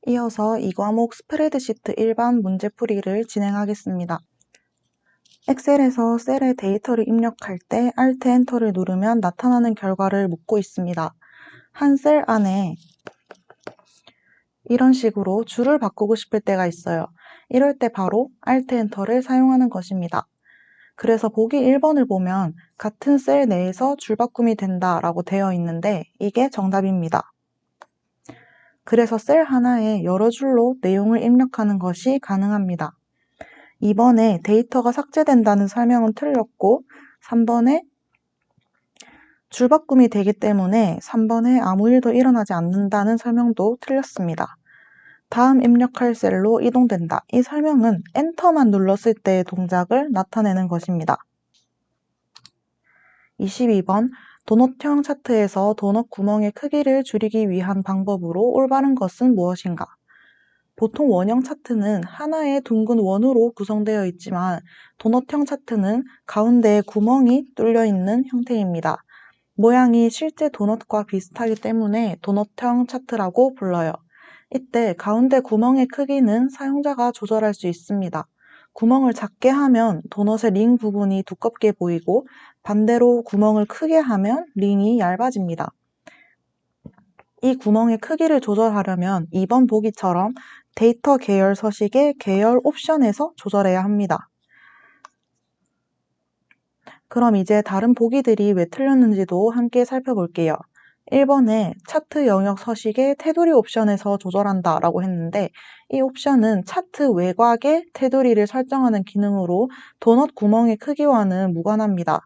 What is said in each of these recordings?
이어서 이 과목 스프레드시트 일반 문제풀이를 진행하겠습니다. 엑셀에서 셀에 데이터를 입력할 때 Alt 엔터를 누르면 나타나는 결과를 묻고 있습니다. 한 셀 안에 이런 식으로 줄을 바꾸고 싶을 때가 있어요. 이럴 때 바로 Alt 엔터를 사용하는 것입니다. 그래서 보기 1번을 보면 같은 셀 내에서 줄 바꿈이 된다라고 되어 있는데 이게 정답입니다. 그래서 셀 하나에 여러 줄로 내용을 입력하는 것이 가능합니다. 2번에 데이터가 삭제된다는 설명은 틀렸고 3번에 줄바꿈이 되기 때문에 3번에 아무 일도 일어나지 않는다는 설명도 틀렸습니다. 다음 입력할 셀로 이동된다. 이 설명은 엔터만 눌렀을 때의 동작을 나타내는 것입니다. 22번 도넛형 차트에서 도넛 구멍의 크기를 줄이기 위한 방법으로 올바른 것은 무엇인가? 보통 원형 차트는 하나의 둥근 원으로 구성되어 있지만 도넛형 차트는 가운데에 구멍이 뚫려 있는 형태입니다. 모양이 실제 도넛과 비슷하기 때문에 도넛형 차트라고 불러요. 이때 가운데 구멍의 크기는 사용자가 조절할 수 있습니다. 구멍을 작게 하면 도넛의 링 부분이 두껍게 보이고 반대로 구멍을 크게 하면 링이 얇아집니다. 이 구멍의 크기를 조절하려면 2번 보기처럼 데이터 계열 서식의 계열 옵션에서 조절해야 합니다. 그럼 이제 다른 보기들이 왜 틀렸는지도 함께 살펴볼게요. 1번에 차트 영역 서식의 테두리 옵션에서 조절한다 라고 했는데 이 옵션은 차트 외곽의 테두리를 설정하는 기능으로 도넛 구멍의 크기와는 무관합니다.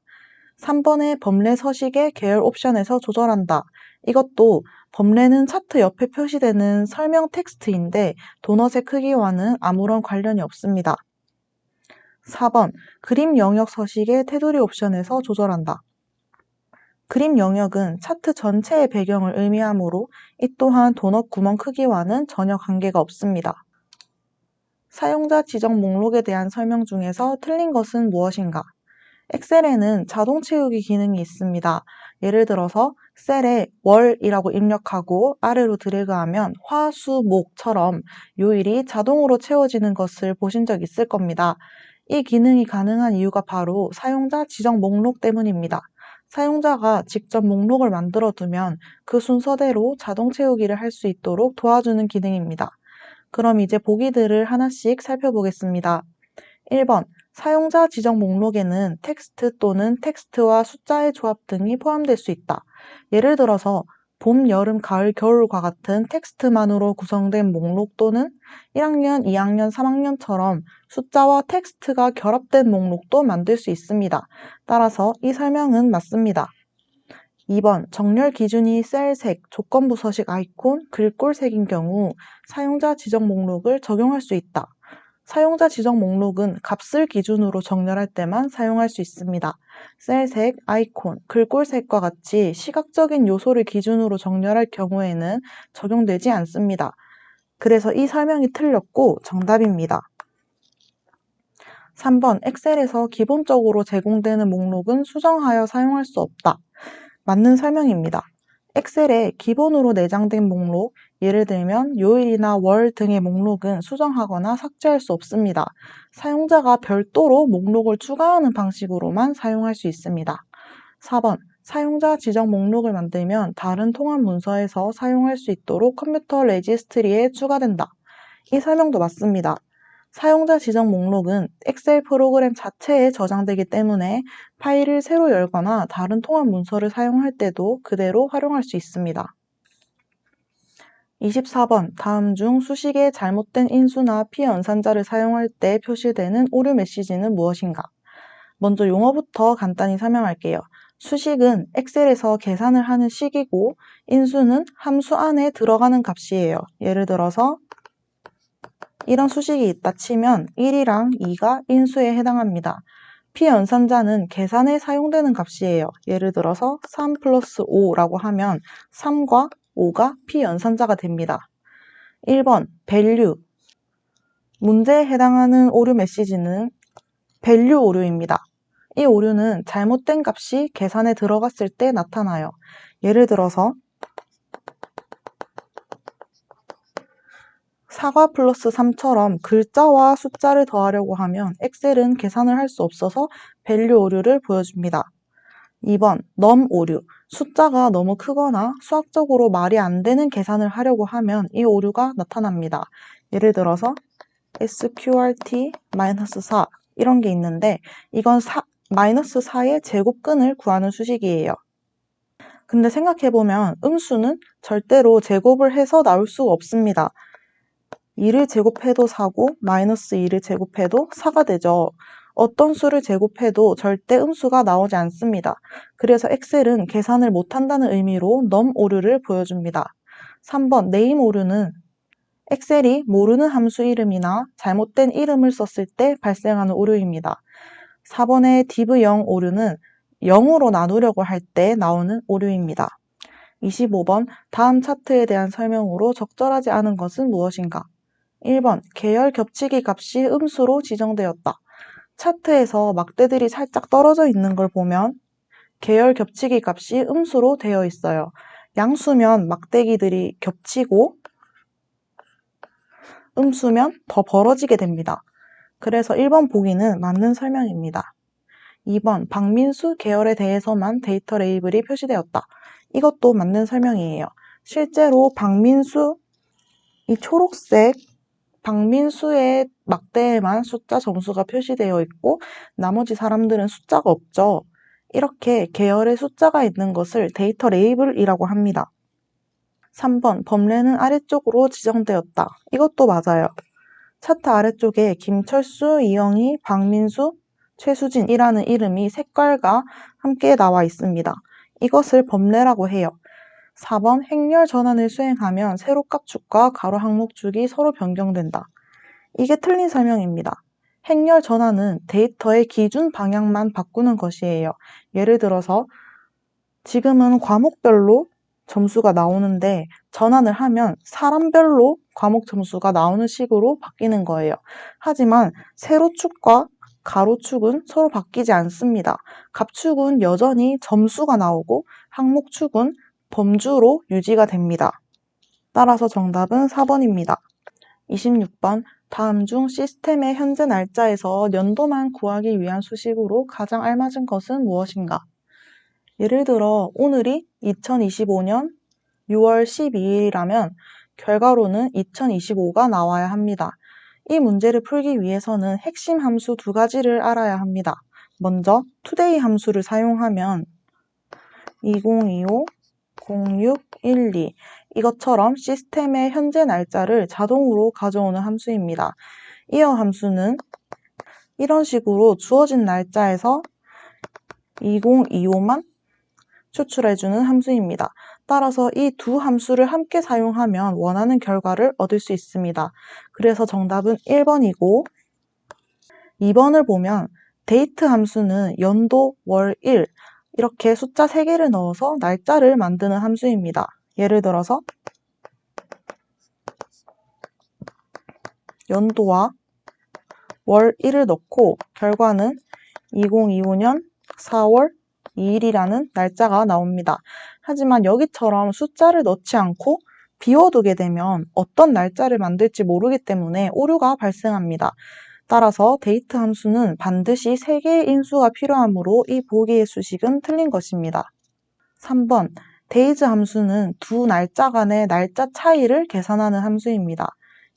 3번에 범례 서식의 계열 옵션에서 조절한다. 이것도 범례는 차트 옆에 표시되는 설명 텍스트인데 도넛의 크기와는 아무런 관련이 없습니다. 4번 그림 영역 서식의 테두리 옵션에서 조절한다. 그림 영역은 차트 전체의 배경을 의미하므로 이 또한 도넛 구멍 크기와는 전혀 관계가 없습니다. 사용자 지정 목록에 대한 설명 중에서 틀린 것은 무엇인가? 엑셀에는 자동 채우기 기능이 있습니다. 예를 들어서 셀에 월이라고 입력하고 아래로 드래그하면 화, 수, 목처럼 요일이 자동으로 채워지는 것을 보신 적 있을 겁니다. 이 기능이 가능한 이유가 바로 사용자 지정 목록 때문입니다. 사용자가 직접 목록을 만들어 두면 그 순서대로 자동 채우기를 할 수 있도록 도와주는 기능입니다. 그럼 이제 보기들을 하나씩 살펴보겠습니다. 1번 사용자 지정 목록에는 텍스트 또는 텍스트와 숫자의 조합 등이 포함될 수 있다. 예를 들어서 봄, 여름, 가을, 겨울과 같은 텍스트만으로 구성된 목록 또는 1학년, 2학년, 3학년처럼 숫자와 텍스트가 결합된 목록도 만들 수 있습니다. 따라서 이 설명은 맞습니다. 2번 정렬 기준이 셀색, 조건부 서식 아이콘, 글꼴색인 경우 사용자 지정 목록을 적용할 수 있다. 사용자 지정 목록은 값을 기준으로 정렬할 때만 사용할 수 있습니다. 셀색, 아이콘, 글꼴색과 같이 시각적인 요소를 기준으로 정렬할 경우에는 적용되지 않습니다. 그래서 이 설명이 틀렸고 정답입니다. 3번 엑셀에서 기본적으로 제공되는 목록은 수정하여 사용할 수 없다. 맞는 설명입니다. 엑셀에 기본으로 내장된 목록, 예를 들면 요일이나 월 등의 목록은 수정하거나 삭제할 수 없습니다. 사용자가 별도로 목록을 추가하는 방식으로만 사용할 수 있습니다. 4번 사용자 지정 목록을 만들면 다른 통합 문서에서 사용할 수 있도록 컴퓨터 레지스트리에 추가된다. 이 설명도 맞습니다. 사용자 지정 목록은 엑셀 프로그램 자체에 저장되기 때문에 파일을 새로 열거나 다른 통합 문서를 사용할 때도 그대로 활용할 수 있습니다. 24번 다음 중 수식에 잘못된 인수나 피연산자를 사용할 때 표시되는 오류 메시지는 무엇인가? 먼저 용어부터 간단히 설명할게요. 수식은 엑셀에서 계산을 하는 식이고 인수는 함수 안에 들어가는 값이에요. 예를 들어서 이런 수식이 있다 치면 1이랑 2가 인수에 해당합니다. 피연산자는 계산에 사용되는 값이에요. 예를 들어서 3 플러스 5라고 하면 3과 5가 피연산자가 됩니다. 1번 value 문제에 해당하는 오류 메시지는 value 오류입니다. 이 오류는 잘못된 값이 계산에 들어갔을 때 나타나요. 예를 들어서 4과 플러스 3처럼 글자와 숫자를 더하려고 하면 엑셀은 계산을 할 수 없어서 밸류 오류를 보여줍니다. 2번 넘 오류. 숫자가 너무 크거나 수학적으로 말이 안 되는 계산을 하려고 하면 이 오류가 나타납니다. 예를 들어서 sqrt-4 이런 게 있는데 이건 마이너스 4의 제곱근을 구하는 수식이에요. 근데 생각해보면 음수는 절대로 제곱을 해서 나올 수가 없습니다. 2를 제곱해도 4고 마이너스 2를 제곱해도 4가 되죠. 어떤 수를 제곱해도 절대 음수가 나오지 않습니다. 그래서 엑셀은 계산을 못한다는 의미로 넘 오류를 보여줍니다. 3번 네임 오류는 엑셀이 모르는 함수 이름이나 잘못된 이름을 썼을 때 발생하는 오류입니다. 4번의 div0 오류는 0으로 나누려고 할 때 나오는 오류입니다. 25번 다음 차트에 대한 설명으로 적절하지 않은 것은 무엇인가? 1번 계열 겹치기 값이 음수로 지정되었다. 차트에서 막대들이 살짝 떨어져 있는 걸 보면 계열 겹치기 값이 음수로 되어 있어요. 양수면 막대기들이 겹치고 음수면 더 벌어지게 됩니다. 그래서 1번 보기는 맞는 설명입니다. 2번 박민수 계열에 대해서만 데이터 레이블이 표시되었다. 이것도 맞는 설명이에요. 실제로 박민수, 이 초록색 박민수의 막대에만 숫자 점수가 표시되어 있고 나머지 사람들은 숫자가 없죠. 이렇게 계열에 숫자가 있는 것을 데이터 레이블이라고 합니다. 3번 범례는 아래쪽으로 지정되었다. 이것도 맞아요. 차트 아래쪽에 김철수, 이영희, 박민수, 최수진이라는 이름이 색깔과 함께 나와 있습니다. 이것을 범례라고 해요. 4번 행렬 전환을 수행하면 세로 값축과 가로 항목축이 서로 변경된다. 이게 틀린 설명입니다. 행렬 전환은 데이터의 기준 방향만 바꾸는 것이에요. 예를 들어서 지금은 과목별로 점수가 나오는데 전환을 하면 사람별로 과목 점수가 나오는 식으로 바뀌는 거예요. 하지만 세로축과 가로축은 서로 바뀌지 않습니다. 갑축은 여전히 점수가 나오고 항목축은 범주로 유지가 됩니다. 따라서 정답은 4번입니다. 26번 다음 중 시스템의 현재 날짜에서 연도만 구하기 위한 수식으로 가장 알맞은 것은 무엇인가? 예를 들어 오늘이 2025년 6월 12일이라면 결과로는 2025가 나와야 합니다. 이 문제를 풀기 위해서는 핵심 함수 두 가지를 알아야 합니다. 먼저 today 함수를 사용하면 2025, 0612 이것처럼 시스템의 현재 날짜를 자동으로 가져오는 함수입니다. 이어 함수는 이런 식으로 주어진 날짜에서 2025만 추출해주는 함수입니다. 따라서 이 두 함수를 함께 사용하면 원하는 결과를 얻을 수 있습니다. 그래서 정답은 1번이고 2번을 보면 date 함수는 연도, 월, 일 이렇게 숫자 3개를 넣어서 날짜를 만드는 함수입니다. 예를 들어서 연도와 월 1을 넣고 결과는 2025년 4월 2일이라는 날짜가 나옵니다. 하지만 여기처럼 숫자를 넣지 않고 비워두게 되면 어떤 날짜를 만들지 모르기 때문에 오류가 발생합니다. 따라서 데이트 함수는 반드시 3개의 인수가 필요하므로 이 보기의 수식은 틀린 것입니다. 3번 days 함수는 두 날짜 간의 날짜 차이를 계산하는 함수입니다.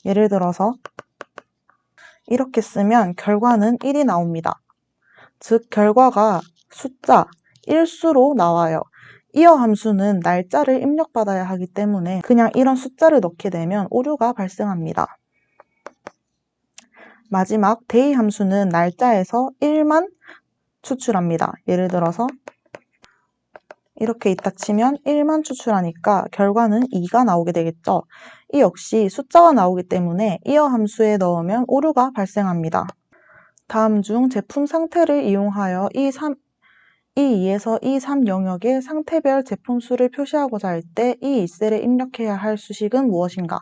예를 들어서 이렇게 쓰면 결과는 1이 나옵니다. 즉 결과가 숫자 일수로 나와요. 이어 함수는 날짜를 입력받아야 하기 때문에 그냥 이런 숫자를 넣게 되면 오류가 발생합니다. 마지막 day 함수는 날짜에서 1만 추출합니다. 예를 들어서 이렇게 있다 치면 1만 추출하니까 결과는 2가 나오게 되겠죠. 이 역시 숫자가 나오기 때문에 이어 함수에 넣으면 오류가 발생합니다. 다음 중 제품 상태를 이용하여 E2에서 E3 영역의 상태별 제품 수를 표시하고자 할 때 이 셀에 입력해야 할 수식은 무엇인가?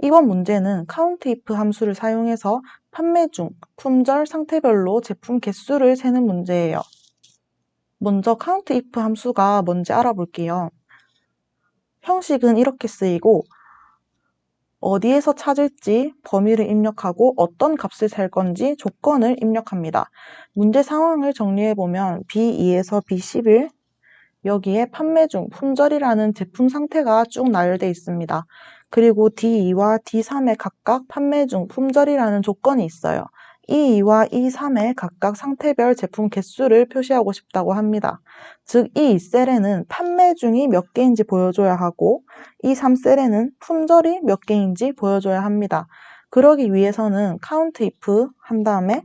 이번 문제는 countIf 함수를 사용해서 판매 중, 품절, 상태별로 제품 개수를 세는 문제예요. 먼저 countIf 함수가 뭔지 알아볼게요. 형식은 이렇게 쓰이고 어디에서 찾을지 범위를 입력하고 어떤 값을 살 건지 조건을 입력합니다. 문제 상황을 정리해보면 B2에서 B11, 여기에 판매 중 품절이라는 제품 상태가 쭉 나열되어 있습니다. 그리고 D2와 D3에 각각 판매 중 품절이라는 조건이 있어요. E2와 E3에 각각 상태별 제품 개수를 표시하고 싶다고 합니다. 즉, E2셀에는 판매 중이 몇 개인지 보여줘야 하고 E3셀에는 품절이 몇 개인지 보여줘야 합니다. 그러기 위해서는 countIF 한 다음에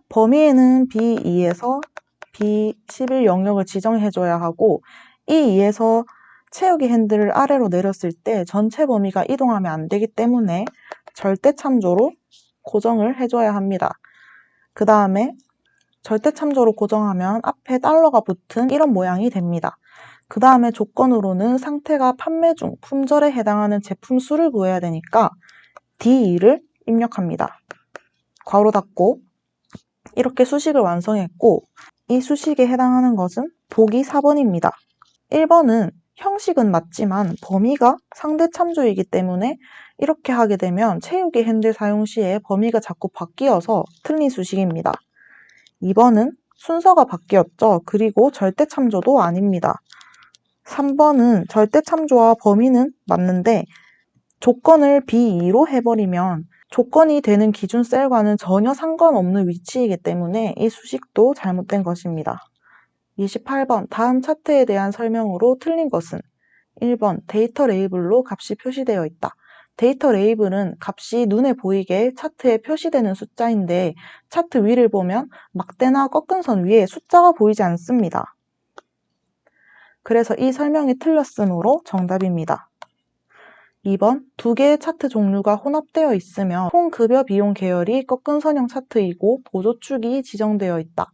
범위에는 B2에서 B11 영역을 지정해줘야 하고 E2에서 채우기 핸들을 아래로 내렸을 때 전체 범위가 이동하면 안 되기 때문에 절대 참조로 고정을 해줘야 합니다. 그 다음에 절대 참조로 고정하면 앞에 달러가 붙은 이런 모양이 됩니다. 그 다음에 조건으로는 상태가 판매 중 품절에 해당하는 제품 수를 구해야 되니까 D2를 입력합니다. 괄호 닫고 이렇게 수식을 완성했고 이 수식에 해당하는 것은 보기 4번입니다. 1번은 형식은 맞지만 범위가 상대 참조이기 때문에 이렇게 하게 되면 채우기 핸들 사용 시에 범위가 자꾸 바뀌어서 틀린 수식입니다. 2번은 순서가 바뀌었죠. 그리고 절대 참조도 아닙니다. 3번은 절대 참조와 범위는 맞는데 조건을 B2로 해버리면 조건이 되는 기준 셀과는 전혀 상관없는 위치이기 때문에 이 수식도 잘못된 것입니다. 28번 다음 차트에 대한 설명으로 틀린 것은 1번 데이터 레이블로 값이 표시되어 있다. 데이터 레이블은 값이 눈에 보이게 차트에 표시되는 숫자인데 차트 위를 보면 막대나 꺾은 선 위에 숫자가 보이지 않습니다. 그래서 이 설명이 틀렸으므로 정답입니다. 2번, 두 개의 차트 종류가 혼합되어 있으며 총 급여 비용 계열이 꺾은 선형 차트이고 보조축이 지정되어 있다.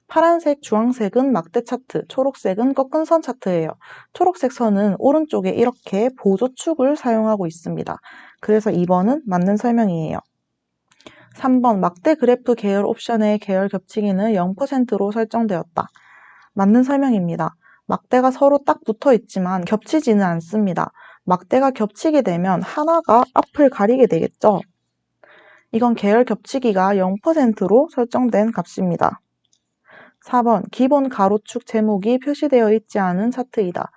파란색, 주황색은 막대 차트, 초록색은 꺾은 선 차트예요. 초록색 선은 오른쪽에 이렇게 보조축을 사용하고 있습니다. 그래서 2번은 맞는 설명이에요. 3번, 막대 그래프 계열 옵션의 계열 겹치기는 0%로 설정되었다. 맞는 설명입니다. 막대가 서로 딱 붙어 있지만 겹치지는 않습니다. 막대가 겹치게 되면 하나가 앞을 가리게 되겠죠. 이건 계열 겹치기가 0%로 설정된 값입니다. 4번, 기본 가로축 제목이 표시되어 있지 않은 차트이다.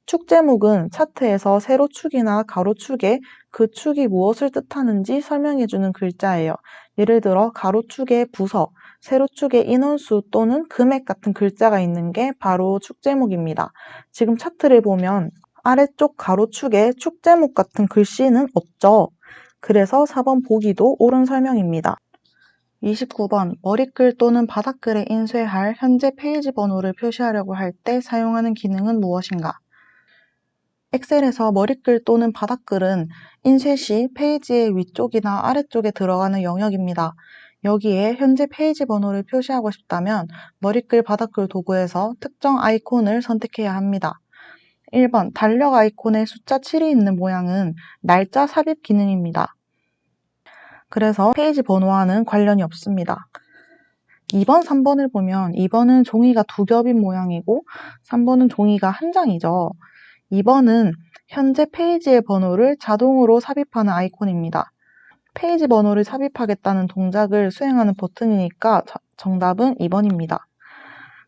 축 제목은 차트에서 세로축이나 가로축에 그 축이 무엇을 뜻하는지 설명해주는 글자예요. 예를 들어 가로축에 부서, 세로축에 인원수 또는 금액 같은 글자가 있는 게 바로 축 제목입니다. 지금 차트를 보면 아래쪽 가로축에 축 제목 같은 글씨는 없죠. 그래서 4번 보기도 옳은 설명입니다. 29번 머리글 또는 바닥글에 인쇄할 현재 페이지 번호를 표시하려고 할 때 사용하는 기능은 무엇인가? 엑셀에서 머리글 또는 바닥글은 인쇄 시 페이지의 위쪽이나 아래쪽에 들어가는 영역입니다. 여기에 현재 페이지 번호를 표시하고 싶다면 머리글, 바닥글 도구에서 특정 아이콘을 선택해야 합니다. 1번 달력 아이콘에 숫자 7이 있는 모양은 날짜 삽입 기능입니다. 그래서 페이지 번호와는 관련이 없습니다. 2번, 3번을 보면 2번은 종이가 두 겹인 모양이고 3번은 종이가 한 장이죠. 2번은 현재 페이지의 번호를 자동으로 삽입하는 아이콘입니다. 페이지 번호를 삽입하겠다는 동작을 수행하는 버튼이니까 정답은 2번입니다.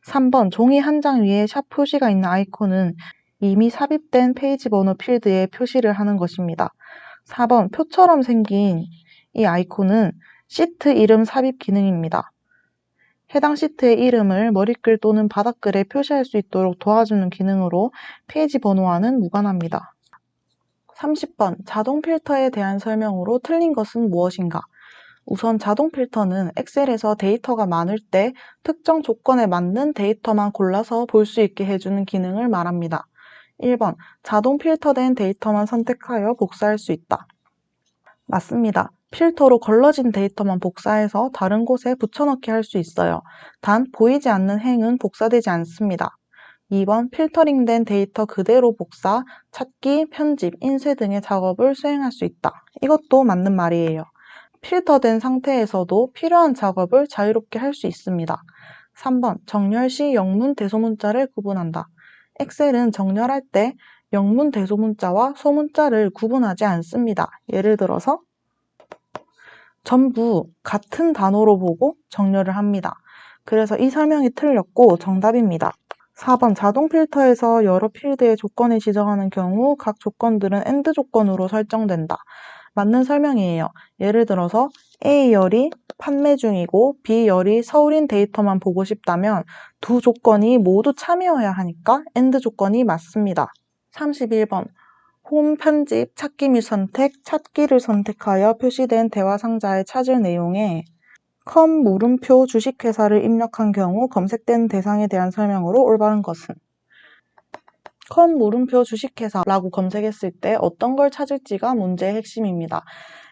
3번 종이 한 장 위에 샵 표시가 있는 아이콘은 이미 삽입된 페이지 번호 필드에 표시를 하는 것입니다. 4번 표처럼 생긴 이 아이콘은 시트 이름 삽입 기능입니다. 해당 시트의 이름을 머리글 또는 바닥글에 표시할 수 있도록 도와주는 기능으로 페이지 번호와는 무관합니다. 30번 자동 필터에 대한 설명으로 틀린 것은 무엇인가? 우선 자동 필터는 엑셀에서 데이터가 많을 때 특정 조건에 맞는 데이터만 골라서 볼 수 있게 해주는 기능을 말합니다. 1번 자동 필터된 데이터만 선택하여 복사할 수 있다. 맞습니다. 필터로 걸러진 데이터만 복사해서 다른 곳에 붙여넣기 할 수 있어요. 단 보이지 않는 행은 복사되지 않습니다. 2번 필터링된 데이터 그대로 복사, 찾기, 편집, 인쇄 등의 작업을 수행할 수 있다. 이것도 맞는 말이에요. 필터된 상태에서도 필요한 작업을 자유롭게 할 수 있습니다. 3번 정렬 시 영문 대소문자를 구분한다. 엑셀은 정렬할 때 영문 대소문자와 소문자를 구분하지 않습니다. 예를 들어서 전부 같은 단어로 보고 정렬을 합니다. 그래서 이 설명이 틀렸고 정답입니다. 4번 자동 필터에서 여러 필드의 조건을 지정하는 경우 각 조건들은 AND 조건으로 설정된다. 맞는 설명이에요. 예를 들어서 A열이 판매 중이고 B열이 서울인 데이터만 보고 싶다면 두 조건이 모두 참여해야 하니까 AND 조건이 맞습니다. 31번 홈 편집, 찾기 및 선택, 찾기를 선택하여 표시된 대화 상자에 찾을 내용에 컴 물음표 주식회사를 입력한 경우 검색된 대상에 대한 설명으로 올바른 것은 컴 물음표 주식회사라고 검색했을 때 어떤 걸 찾을지가 문제의 핵심입니다.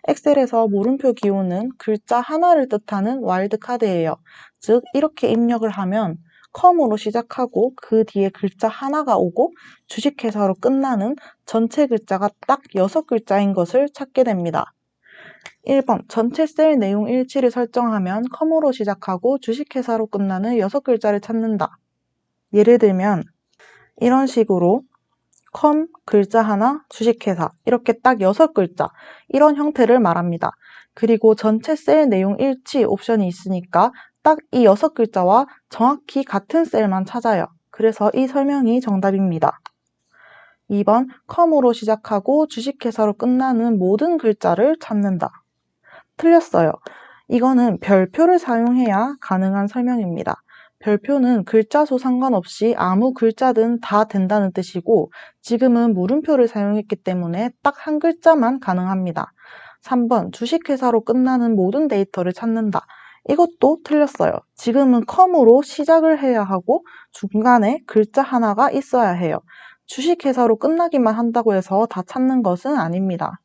엑셀에서 물음표 기호는 글자 하나를 뜻하는 와일드카드예요. 즉 이렇게 입력을 하면 컴으로 시작하고 그 뒤에 글자 하나가 오고 주식회사로 끝나는 전체 글자가 딱 6글자인 것을 찾게 됩니다. 1번 전체 셀 내용 일치를 설정하면 컴으로 시작하고 주식회사로 끝나는 6글자를 찾는다. 예를 들면 이런 식으로 컴, 글자 하나, 주식회사 이렇게 딱 6글자 이런 형태를 말합니다. 그리고 전체 셀 내용 일치 옵션이 있으니까 딱 이 6글자와 정확히 같은 셀만 찾아요. 그래서 이 설명이 정답입니다. 2번 컴으로 시작하고 주식회사로 끝나는 모든 글자를 찾는다. 틀렸어요. 이거는 별표를 사용해야 가능한 설명입니다. 별표는 글자 수 상관없이 아무 글자든 다 된다는 뜻이고 지금은 물음표를 사용했기 때문에 딱 한 글자만 가능합니다. 3번 주식회사로 끝나는 모든 데이터를 찾는다. 이것도 틀렸어요. 지금은 컴으로 시작을 해야 하고 중간에 글자 하나가 있어야 해요. 주식회사로 끝나기만 한다고 해서 다 찾는 것은 아닙니다.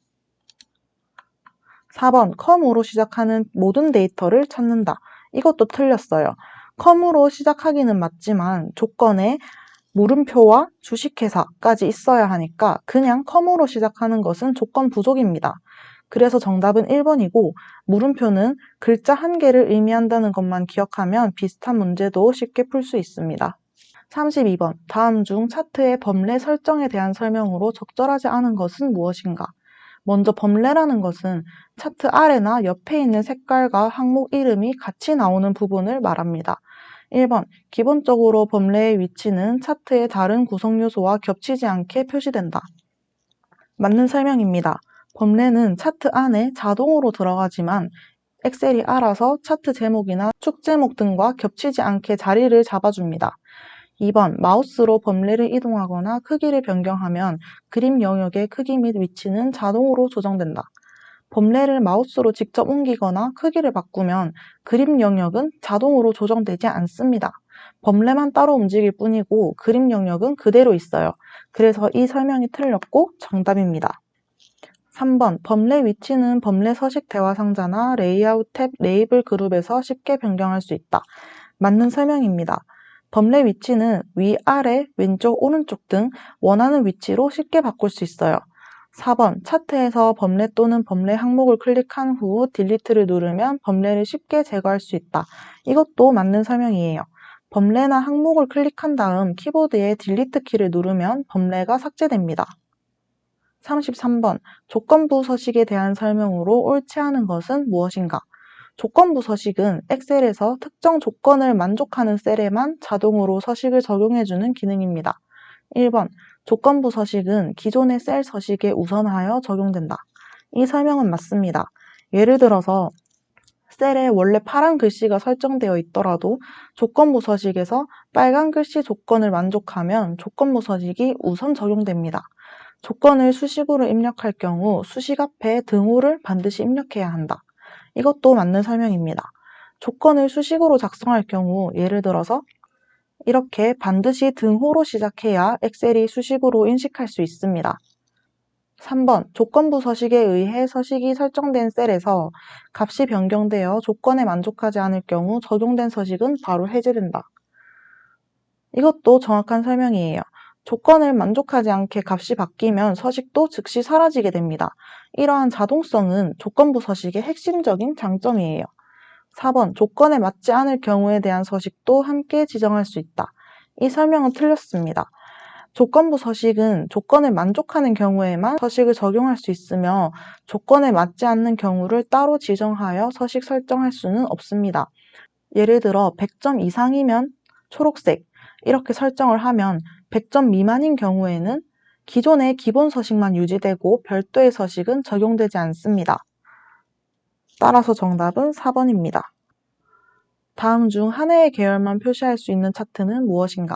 4번 컴으로 시작하는 모든 데이터를 찾는다. 이것도 틀렸어요. 컴으로 시작하기는 맞지만 조건에 물음표와 주식회사까지 있어야 하니까 그냥 컴으로 시작하는 것은 조건 부족입니다. 그래서 정답은 1번이고 물음표는 글자 한 개를 의미한다는 것만 기억하면 비슷한 문제도 쉽게 풀 수 있습니다. 32번 다음 중 차트의 범례 설정에 대한 설명으로 적절하지 않은 것은 무엇인가? 먼저 범례라는 것은 차트 아래나 옆에 있는 색깔과 항목 이름이 같이 나오는 부분을 말합니다. 1번 기본적으로 범례의 위치는 차트의 다른 구성 요소와 겹치지 않게 표시된다. 맞는 설명입니다. 범례는 차트 안에 자동으로 들어가지만 엑셀이 알아서 차트 제목이나 축 제목 등과 겹치지 않게 자리를 잡아줍니다. 2번 마우스로 범례를 이동하거나 크기를 변경하면 그림 영역의 크기 및 위치는 자동으로 조정된다. 범례를 마우스로 직접 옮기거나 크기를 바꾸면 그림 영역은 자동으로 조정되지 않습니다. 범례만 따로 움직일 뿐이고 그림 영역은 그대로 있어요. 그래서 이 설명이 틀렸고 정답입니다. 3번 범례 위치는 범례 서식 대화 상자나 레이아웃 탭 레이블 그룹에서 쉽게 변경할 수 있다. 맞는 설명입니다. 범례 위치는 위, 아래, 왼쪽, 오른쪽 등 원하는 위치로 쉽게 바꿀 수 있어요. 4번 차트에서 범례 또는 범례 항목을 클릭한 후 딜리트를 누르면 범례를 쉽게 제거할 수 있다. 이것도 맞는 설명이에요. 범례나 항목을 클릭한 다음 키보드에 딜리트 키를 누르면 범례가 삭제됩니다. 33번 조건부 서식에 대한 설명으로 옳지 않은 것은 무엇인가? 조건부 서식은 엑셀에서 특정 조건을 만족하는 셀에만 자동으로 서식을 적용해주는 기능입니다. 1번 조건부 서식은 기존의 셀 서식에 우선하여 적용된다. 이 설명은 맞습니다. 예를 들어서 셀에 원래 파란 글씨가 설정되어 있더라도 조건부 서식에서 빨간 글씨 조건을 만족하면 조건부 서식이 우선 적용됩니다. 조건을 수식으로 입력할 경우 수식 앞에 등호를 반드시 입력해야 한다. 이것도 맞는 설명입니다. 조건을 수식으로 작성할 경우 예를 들어서 이렇게 반드시 등호로 시작해야 엑셀이 수식으로 인식할 수 있습니다. 3번 조건부 서식에 의해 서식이 설정된 셀에서 값이 변경되어 조건에 만족하지 않을 경우 적용된 서식은 바로 해제된다. 이것도 정확한 설명이에요. 조건을 만족하지 않게 값이 바뀌면 서식도 즉시 사라지게 됩니다. 이러한 자동성은 조건부 서식의 핵심적인 장점이에요. 4번 조건에 맞지 않을 경우에 대한 서식도 함께 지정할 수 있다. 이 설명은 틀렸습니다. 조건부 서식은 조건을 만족하는 경우에만 서식을 적용할 수 있으며 조건에 맞지 않는 경우를 따로 지정하여 서식 설정할 수는 없습니다. 예를 들어 100점 이상이면 초록색 이렇게 설정을 하면 100점 미만인 경우에는 기존의 기본 서식만 유지되고 별도의 서식은 적용되지 않습니다. 따라서 정답은 4번입니다. 다음 중 하나의 계열만 표시할 수 있는 차트는 무엇인가?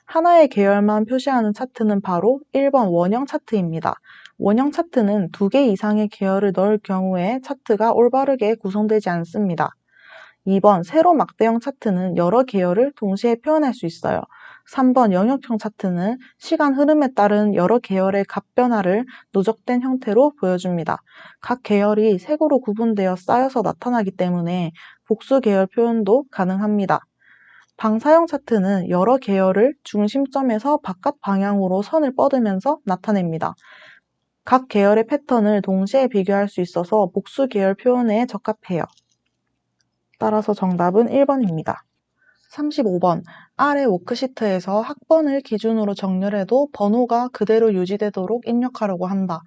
하나의 계열만 표시하는 차트는 바로 1번 원형 차트입니다. 원형 차트는 2개 이상의 계열을 넣을 경우에 차트가 올바르게 구성되지 않습니다. 2번 세로 막대형 차트는 여러 계열을 동시에 표현할 수 있어요. 3번 영역형 차트는 시간 흐름에 따른 여러 계열의 값 변화를 누적된 형태로 보여줍니다. 각 계열이 색으로 구분되어 쌓여서 나타나기 때문에 복수 계열 표현도 가능합니다. 방사형 차트는 여러 계열을 중심점에서 바깥 방향으로 선을 뻗으면서 나타냅니다. 각 계열의 패턴을 동시에 비교할 수 있어서 복수 계열 표현에 적합해요. 따라서 정답은 1번입니다. 35번 아래 워크시트에서 학번을 기준으로 정렬해도 번호가 그대로 유지되도록 입력하려고 한다.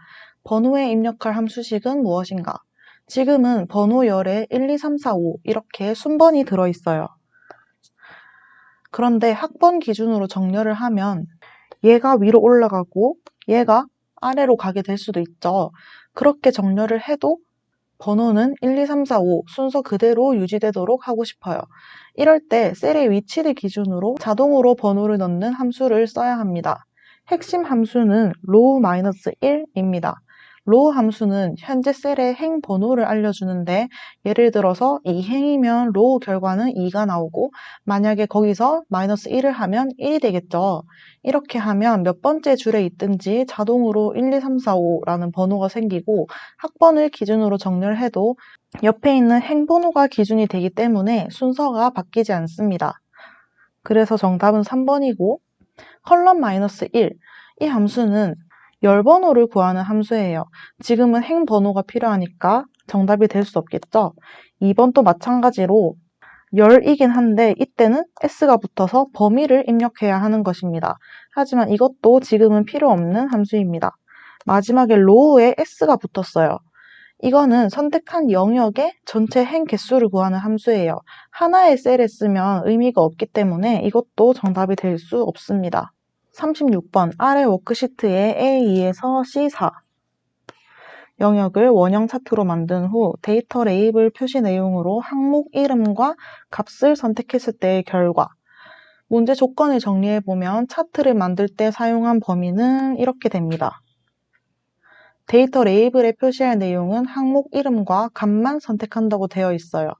번호에 입력할 함수식은 무엇인가? 지금은 번호열에 1, 2, 3, 4, 5 이렇게 순번이 들어있어요. 그런데 학번 기준으로 정렬을 하면 얘가 위로 올라가고 얘가 아래로 가게 될 수도 있죠. 그렇게 정렬을 해도 번호는 1, 2, 3, 4, 5 순서 그대로 유지되도록 하고 싶어요. 이럴 때 셀의 위치를 기준으로 자동으로 번호를 넣는 함수를 써야 합니다. 핵심 함수는 row-1입니다. row 함수는 현재 셀의 행 번호를 알려주는데 예를 들어서 이 행이면 row 결과는 2가 나오고 만약에 거기서 -1을 하면 1이 되겠죠. 이렇게 하면 몇 번째 줄에 있든지 자동으로 1, 2, 3, 4, 5라는 번호가 생기고 학번을 기준으로 정렬해도 옆에 있는 행 번호가 기준이 되기 때문에 순서가 바뀌지 않습니다. 그래서 정답은 3번이고 컬럼-1 이 함수는 열 번호를 구하는 함수예요. 지금은 행 번호가 필요하니까 정답이 될 수 없겠죠. 2번도 마찬가지로 열이긴 한데 이때는 s가 붙어서 범위를 입력해야 하는 것입니다. 하지만 이것도 지금은 필요 없는 함수입니다. 마지막에 row에 s가 붙었어요. 이거는 선택한 영역의 전체 행 개수를 구하는 함수예요. 하나의 셀에 쓰면 의미가 없기 때문에 이것도 정답이 될 수 없습니다. 36번 아래 워크시트에 A2에서 C4 영역을 원형 차트로 만든 후 데이터 레이블 표시 내용으로 항목 이름과 값을 선택했을 때의 결과 문제 조건을 정리해보면 차트를 만들 때 사용한 범위는 이렇게 됩니다. 데이터 레이블에 표시할 내용은 항목 이름과 값만 선택한다고 되어 있어요.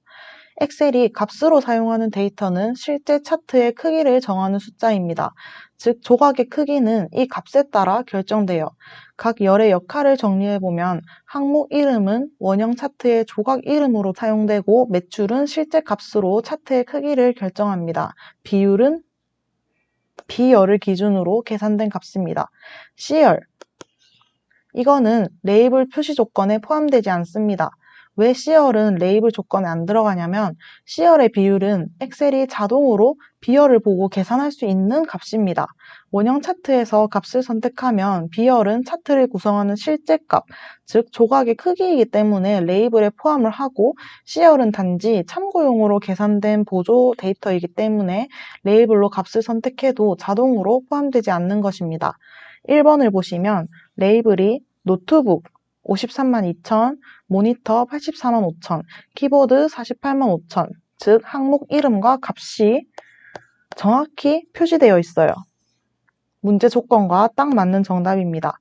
엑셀이 값으로 사용하는 데이터는 실제 차트의 크기를 정하는 숫자입니다. 즉 조각의 크기는 이 값에 따라 결정돼요. 각 열의 역할을 정리해보면 항목 이름은 원형 차트의 조각 이름으로 사용되고 매출은 실제 값으로 차트의 크기를 결정합니다. 비율은 B열을 기준으로 계산된 값입니다. C열 이거는 레이블 표시 조건에 포함되지 않습니다. 왜 C열은 레이블 조건에 안 들어가냐면 C열의 비율은 엑셀이 자동으로 B열을 보고 계산할 수 있는 값입니다. 원형 차트에서 값을 선택하면 B열은 차트를 구성하는 실제 값, 즉 조각의 크기이기 때문에 레이블에 포함을 하고 C열은 단지 참고용으로 계산된 보조 데이터이기 때문에 레이블로 값을 선택해도 자동으로 포함되지 않는 것입니다. 1번을 보시면 레이블이 노트북 53만 2천, 모니터 84만 5천, 키보드 48만 5천, 즉 항목 이름과 값이 정확히 표시되어 있어요. 문제 조건과 딱 맞는 정답입니다.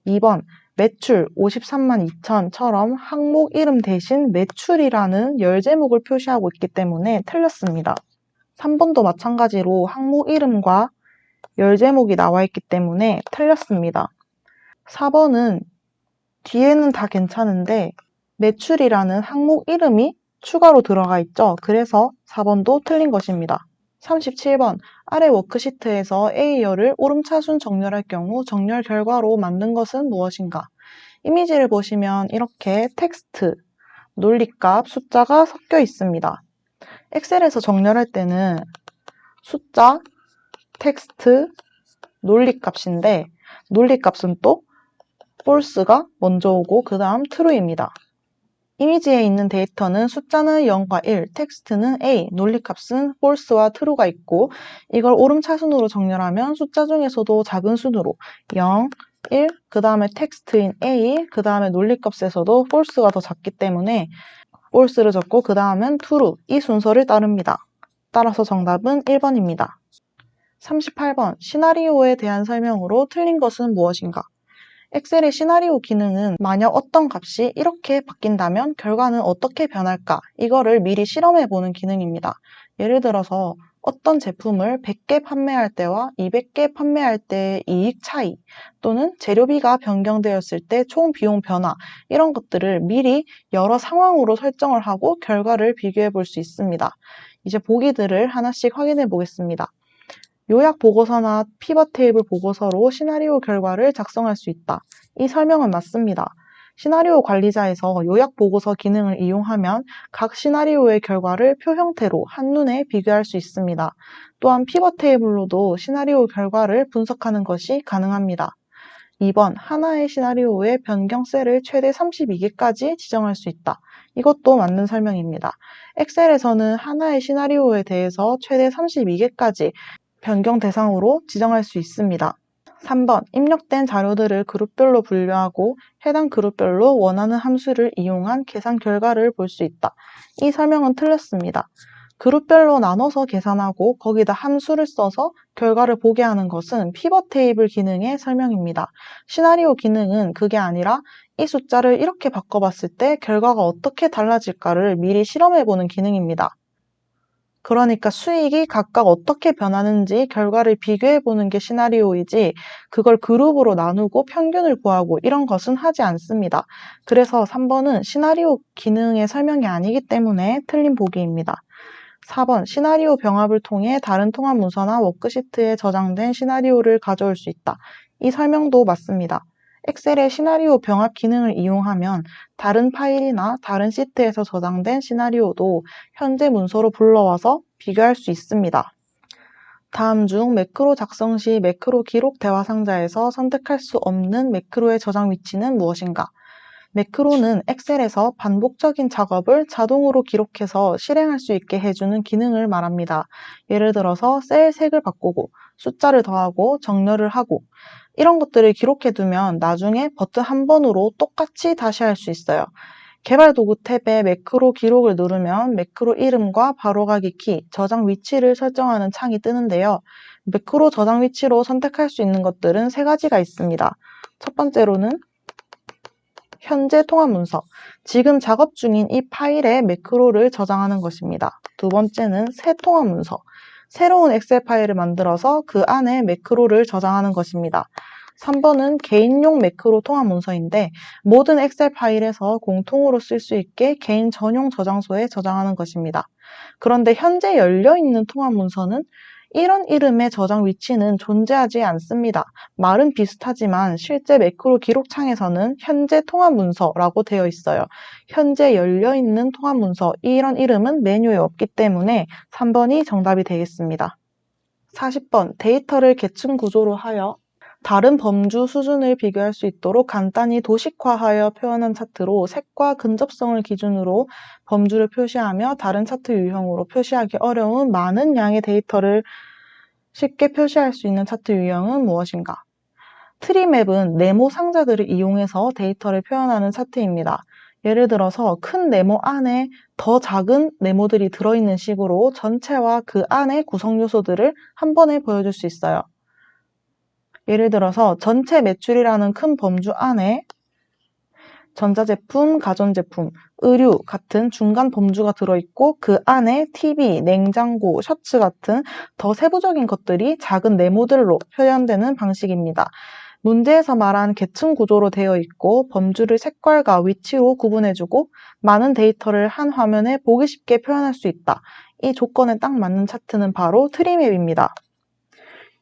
2번 매출 53만 2천처럼 항목 이름 대신 매출이라는 열 제목을 표시하고 있기 때문에 틀렸습니다. 3번도 마찬가지로 항목 이름과 열 제목이 나와 있기 때문에 틀렸습니다. 4번은 뒤에는 다 괜찮은데 매출이라는 항목 이름이 추가로 들어가 있죠. 그래서 4번도 틀린 것입니다. 37번 아래 워크시트에서 A열을 오름차순 정렬할 경우 정렬 결과로 만든 것은 무엇인가? 이미지를 보시면 이렇게 텍스트, 논리값, 숫자가 섞여 있습니다. 엑셀에서 정렬할 때는 숫자, 텍스트, 논리값인데 논리값은 또 false가 먼저 오고 그 다음 true입니다. 이미지에 있는 데이터는 숫자는 0과 1, 텍스트는 A, 논리값은 false와 true가 있고 이걸 오름차순으로 정렬하면 숫자 중에서도 작은 순으로 0, 1, 그 다음에 텍스트인 A, 그 다음에 논리값에서도 false가 더 작기 때문에 false를 적고 그 다음은 true, 이 순서를 따릅니다. 따라서 정답은 1번입니다. 38번, 시나리오에 대한 설명으로 틀린 것은 무엇인가? 엑셀의 시나리오 기능은 만약 어떤 값이 이렇게 바뀐다면 결과는 어떻게 변할까? 이거를 미리 실험해보는 기능입니다. 예를 들어서 어떤 제품을 100개 판매할 때와 200개 판매할 때의 이익 차이 또는 재료비가 변경되었을 때 총 비용 변화 이런 것들을 미리 여러 상황으로 설정을 하고 결과를 비교해 볼 수 있습니다. 이제 보기들을 하나씩 확인해 보겠습니다. 요약 보고서나 피벗 테이블 보고서로 시나리오 결과를 작성할 수 있다. 이 설명은 맞습니다. 시나리오 관리자에서 요약 보고서 기능을 이용하면 각 시나리오의 결과를 표 형태로 한눈에 비교할 수 있습니다. 또한 피벗 테이블로도 시나리오 결과를 분석하는 것이 가능합니다. 2번, 하나의 시나리오의 변경 셀을 최대 32개까지 지정할 수 있다. 이것도 맞는 설명입니다. 엑셀에서는 하나의 시나리오에 대해서 최대 32개까지 변경 대상으로 지정할 수 있습니다. 3번, 입력된 자료들을 그룹별로 분류하고 해당 그룹별로 원하는 함수를 이용한 계산 결과를 볼 수 있다. 이 설명은 틀렸습니다. 그룹별로 나눠서 계산하고 거기다 함수를 써서 결과를 보게 하는 것은 피벗 테이블 기능의 설명입니다. 시나리오 기능은 그게 아니라 이 숫자를 이렇게 바꿔봤을 때 결과가 어떻게 달라질까를 미리 실험해보는 기능입니다. 그러니까 수익이 각각 어떻게 변하는지 결과를 비교해보는 게 시나리오이지 그걸 그룹으로 나누고 평균을 구하고 이런 것은 하지 않습니다. 그래서 3번은 시나리오 기능의 설명이 아니기 때문에 틀린 보기입니다. 4번, 시나리오 병합을 통해 다른 통합 문서나 워크시트에 저장된 시나리오를 가져올 수 있다. 이 설명도 맞습니다. 엑셀의 시나리오 병합 기능을 이용하면 다른 파일이나 다른 시트에서 저장된 시나리오도 현재 문서로 불러와서 비교할 수 있습니다. 다음 중 매크로 작성 시 매크로 기록 대화 상자에서 선택할 수 없는 매크로의 저장 위치는 무엇인가? 매크로는 엑셀에서 반복적인 작업을 자동으로 기록해서 실행할 수 있게 해주는 기능을 말합니다. 예를 들어서 셀 색을 바꾸고 숫자를 더하고 정렬을 하고 이런 것들을 기록해두면 나중에 버튼 한 번으로 똑같이 다시 할 수 있어요. 개발 도구 탭에 매크로 기록을 누르면 매크로 이름과 바로가기 키, 저장 위치를 설정하는 창이 뜨는데요. 매크로 저장 위치로 선택할 수 있는 것들은 세 가지가 있습니다. 첫 번째로는 현재 통합 문서, 지금 작업 중인 이 파일에 매크로를 저장하는 것입니다. 두 번째는 새 통합 문서, 새로운 엑셀 파일을 만들어서 그 안에 매크로를 저장하는 것입니다. 3번은 개인용 매크로 통합 문서인데 모든 엑셀 파일에서 공통으로 쓸 수 있게 개인 전용 저장소에 저장하는 것입니다. 그런데 현재 열려있는 통합 문서는 이런 이름의 저장 위치는 존재하지 않습니다. 말은 비슷하지만 실제 매크로 기록창에서는 현재 통합 문서라고 되어 있어요. 현재 열려있는 통합 문서, 이런 이름은 메뉴에 없기 때문에 3번이 정답이 되겠습니다. 40번, 데이터를 계층 구조로 하여 다른 범주 수준을 비교할 수 있도록 간단히 도식화하여 표현한 차트로 색과 근접성을 기준으로 범주를 표시하며 다른 차트 유형으로 표시하기 어려운 많은 양의 데이터를 쉽게 표시할 수 있는 차트 유형은 무엇인가? 트리맵은 네모 상자들을 이용해서 데이터를 표현하는 차트입니다. 예를 들어서 큰 네모 안에 더 작은 네모들이 들어있는 식으로 전체와 그 안의 구성 요소들을 한 번에 보여줄 수 있어요. 예를 들어서 전체 매출이라는 큰 범주 안에 전자제품, 가전제품, 의류 같은 중간 범주가 들어있고 그 안에 TV, 냉장고, 셔츠 같은 더 세부적인 것들이 작은 네모들로 표현되는 방식입니다. 문제에서 말한 계층 구조로 되어 있고 범주를 색깔과 위치로 구분해주고 많은 데이터를 한 화면에 보기 쉽게 표현할 수 있다. 이 조건에 딱 맞는 차트는 바로 트리맵입니다.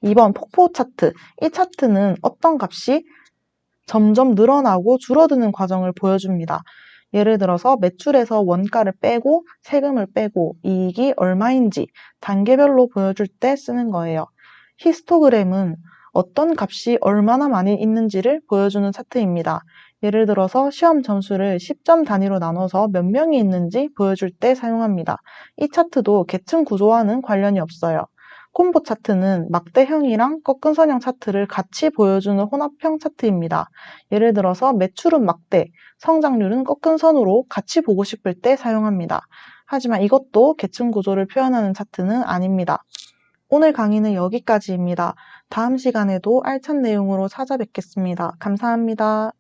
2번 폭포 차트. 이 차트는 어떤 값이 점점 늘어나고 줄어드는 과정을 보여줍니다. 예를 들어서 매출에서 원가를 빼고 세금을 빼고 이익이 얼마인지 단계별로 보여줄 때 쓰는 거예요. 히스토그램은 어떤 값이 얼마나 많이 있는지를 보여주는 차트입니다. 예를 들어서 시험 점수를 10점 단위로 나눠서 몇 명이 있는지 보여줄 때 사용합니다. 이 차트도 계층 구조와는 관련이 없어요. 콤보 차트는 막대형이랑 꺾은 선형 차트를 같이 보여주는 혼합형 차트입니다. 예를 들어서 매출은 막대, 성장률은 꺾은 선으로 같이 보고 싶을 때 사용합니다. 하지만 이것도 계층 구조를 표현하는 차트는 아닙니다. 오늘 강의는 여기까지입니다. 다음 시간에도 알찬 내용으로 찾아뵙겠습니다. 감사합니다.